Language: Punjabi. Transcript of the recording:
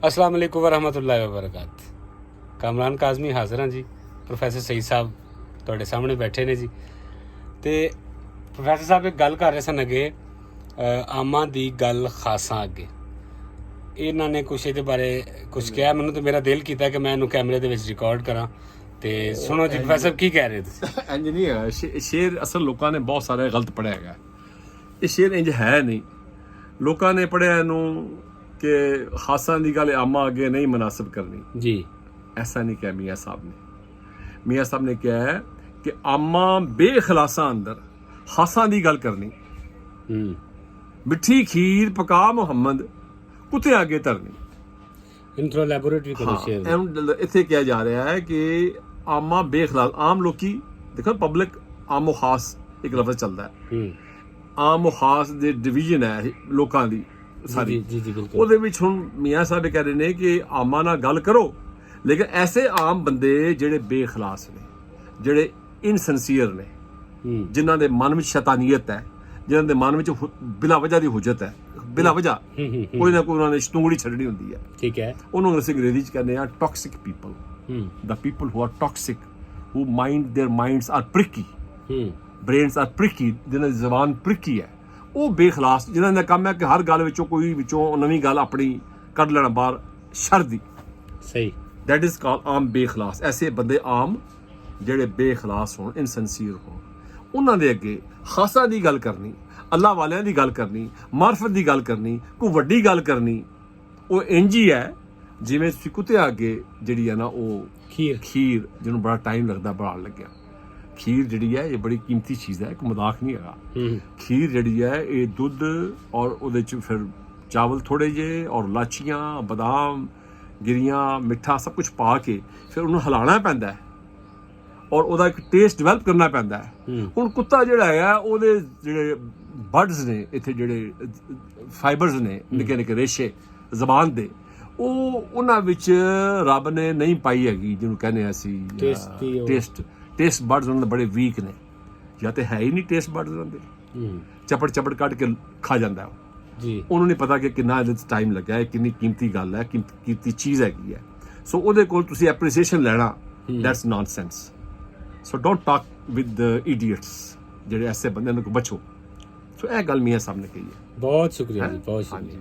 अस्सलाम वालेकुम वरहमतुल्लाहि वबरकात। कामरान काज़मी हाज़र हाँ जी। प्रोफैसर सईद साहब तुहाडे सामने बैठे ने जी। तो प्रोफैसर साहब एक गल कर रहे सन अगे आमा दी गल खासा अगे इन्हां ने कुछ इहदे बारे कुछ कहा। मैनूं तो मेरा दिल कीता कि मैं इहनूं कैमरे दे विच रिकॉर्ड करा। ते सुनो जी प्रोफैसर साहब की कह रहे तुसीं। इंज नहीं है शेर असल लोगों ने बहुत सारे गलत पढ़िया है। ये शेर इंज है नहीं, लोगों ने पढ़िया इनू कि खासा की गल आमा अगे नहीं मुनासिब करनी जी। ऐसा नहीं कहा मियाँ साहब ने। मियाँ साहब ने कहा है कि आमा बेखलासा अंदर खासा की गल करनी, मिठी खीर पका मुहम्मद कुत्ते अगे धरनी। इन थोड़ा एलैबोरेट भी करो शेर। इत्थे कहा जा रहा है कि आमा बेखलास आम लोकी देखो पब्लिक आमो खास एक लफ्ज चलता है। आम खास दे डिवीजन है लोगों की सारी। जी जी बिल्कुल। ਉਹਦੇ ਵਿੱਚ ਹੁਣ ਮੀਆਂ ਸਾਹਿਬ कह रहे ਨੇ कि आमा ਨਾਲ ਗੱਲ ਕਰੋ, लेकिन ऐसे आम ਬੰਦੇ ਜਿਹੜੇ ਬੇਖਲਾਸ ਨੇ, ਜਿਹੜੇ ਇਨਸੈਂਸੀਅਰ ਨੇ, ਜਿਨ੍ਹਾਂ ਦੇ ਮਨ ਵਿੱਚ ਸ਼ੈਤਾਨੀਅਤ ਹੈ, ਜਿਨ੍ਹਾਂ ਦੇ ਮਨ ਵਿੱਚ ਬਿਲਾ ਵਜ੍ਹਾ ਦੀ ਹੁਜਤ ਹੈ, ਬਿਲਾ ਵਜ੍ਹਾ ਕੋਈ ਨਾ ਕੋਈ ਉਹਨਾਂ ਨੇ ਸ਼ਤੂੰਗੜੀ ਛੱਡਣੀ ਹੁੰਦੀ ਹੈ। ਠੀਕ ਹੈ। ਉਹਨੂੰ ਅਸੀਂ ਅੰਗਰੇਜ਼ੀ ਚ ਕਹਿੰਦੇ ਆ toxic people. the people who are toxic, who their minds are pricky, brains are pricky, ਜਿਨ੍ਹਾਂ ਦੀ ਜ਼ਬਾਨ ਪ੍ਰਿਕੀ ਹੈ, ਉਹ ਬੇਖਲਾਸ ਜਿਨ੍ਹਾਂ ਦਾ ਕੰਮ ਹੈ ਕਿ ਹਰ ਗੱਲ ਵਿੱਚੋਂ ਕੋਈ ਵਿੱਚੋਂ ਨਵੀਂ ਗੱਲ ਆਪਣੀ ਕੱਢ ਲੈਣਾ ਬਾਹਰ ਸ਼ਰ ਦੀ। ਸਹੀ। that is called ਆਮ ਬੇਖਲਾਸ। ਐਸੇ ਬੰਦੇ ਆਮ ਜਿਹੜੇ ਬੇਖਲਾਸ ਹੋਣ, ਇਨਸੈਂਸੀਅਰ ਹੋਣ, ਉਹਨਾਂ ਦੇ ਅੱਗੇ ਖਾਸਾ ਦੀ ਗੱਲ ਕਰਨੀ, ਅੱਲਾਹ ਵਾਲਿਆਂ ਦੀ ਗੱਲ ਕਰਨੀ, ਮਾਰਫਤ ਦੀ ਗੱਲ ਕਰਨੀ, ਕੋਈ ਵੱਡੀ ਗੱਲ ਕਰਨੀ, ਉਹ ਇੰਝ ਹੀ ਹੈ ਜਿਵੇਂ ਤੁਸੀਂ ਕੁੱਤਿਆਂ ਅੱਗੇ ਜਿਹੜੀ ਹੈ ਨਾ ਉਹ ਖੀਰ ਜਿਹਨੂੰ ਬੜਾ ਟਾਈਮ ਲੱਗਦਾ ਬਣਾਉਣ ਲੱਗਿਆ। ਖੀਰ ਜਿਹੜੀ ਹੈ ਇਹ ਬੜੀ ਕੀਮਤੀ ਚੀਜ਼ ਹੈ, ਇੱਕ ਮਜ਼ਾਕ ਨਹੀਂ ਹੈਗਾ। ਖੀਰ ਜਿਹੜੀ ਹੈ ਇਹ ਦੁੱਧ ਔਰ ਉਹਦੇ 'ਚ ਫਿਰ ਚਾਵਲ ਥੋੜ੍ਹੇ ਜਿਹੇ ਔਰ ਲਾਚੀਆਂ, ਬਦਾਮ, ਗਿਰੀਆਂ, ਮਿੱਠਾ ਸਭ ਕੁਝ ਪਾ ਕੇ ਫਿਰ ਉਹਨੂੰ ਹਿਲਾਉਣਾ ਪੈਂਦਾ ਹੈ ਔਰ ਉਹਦਾ ਇੱਕ ਟੇਸਟ ਡਿਵੈਲਪ ਕਰਨਾ ਪੈਂਦਾ ਹੈ। ਹੁਣ ਕੁੱਤਾ ਜਿਹੜਾ ਹੈਗਾ ਉਹਦੇ ਜਿਹੜੇ ਬਰਡਸ ਨੇ, ਇੱਥੇ ਜਿਹੜੇ ਫਾਈਬਰਸ ਨੇ, ਨਿੱਕੇ ਨਿੱਕੇ ਰੇਸ਼ੇ ਜ਼ਬਾਨ ਦੇ, ਉਹ ਉਹਨਾਂ ਵਿੱਚ ਰੱਬ ਨੇ ਨਹੀਂ ਪਾਈ ਹੈਗੀ ਜਿਹਨੂੰ ਕਹਿੰਦੇ ਅਸੀਂ ਟੇਸਟ ਬਰਡਸ ਉਹਨਾਂ ਦੇ ਬੜੇ ਵੀਕ ਨੇ, ਜਾਂ ਤੇ ਹੈ ਹੀ ਨਹੀਂ ਟੇਸਟ ਬਰਡਸ ਉਹਨਾਂ ਦੇ, ਚਪੜ ਕੱਢ ਕੇ ਖਾ ਜਾਂਦਾ ਉਹ ਜੀ। ਉਹਨੂੰ ਨਹੀਂ ਪਤਾ ਕਿ ਕਿੰਨਾ ਇਹਦੇ 'ਚ ਟਾਈਮ ਲੱਗਾ ਹੈ, ਕਿੰਨੀ ਕੀਮਤੀ ਗੱਲ ਹੈ, ਕੀਮਤੀ ਚੀਜ਼ ਹੈਗੀ ਹੈ। ਸੋ ਉਹਦੇ ਕੋਲ ਤੁਸੀਂ ਐਪਰੀਸੀਏਸ਼ਨ ਲੈਣਾ, that's nonsense. So don't talk with idiots, ਜਿਹੜੇ ਐਸੇ ਬੰਦਿਆਂ ਨੂੰ ਬਚੋ। ਸੋ ਇਹ ਗੱਲ ਮੀਆਂ ਸਾਹਿਬ ਨੇ ਕਹੀ ਹੈ। ਬਹੁਤ ਸ਼ੁਕਰੀਆ ਜੀ, ਬਹੁਤ ਸ਼ੁਕਰੀਆ।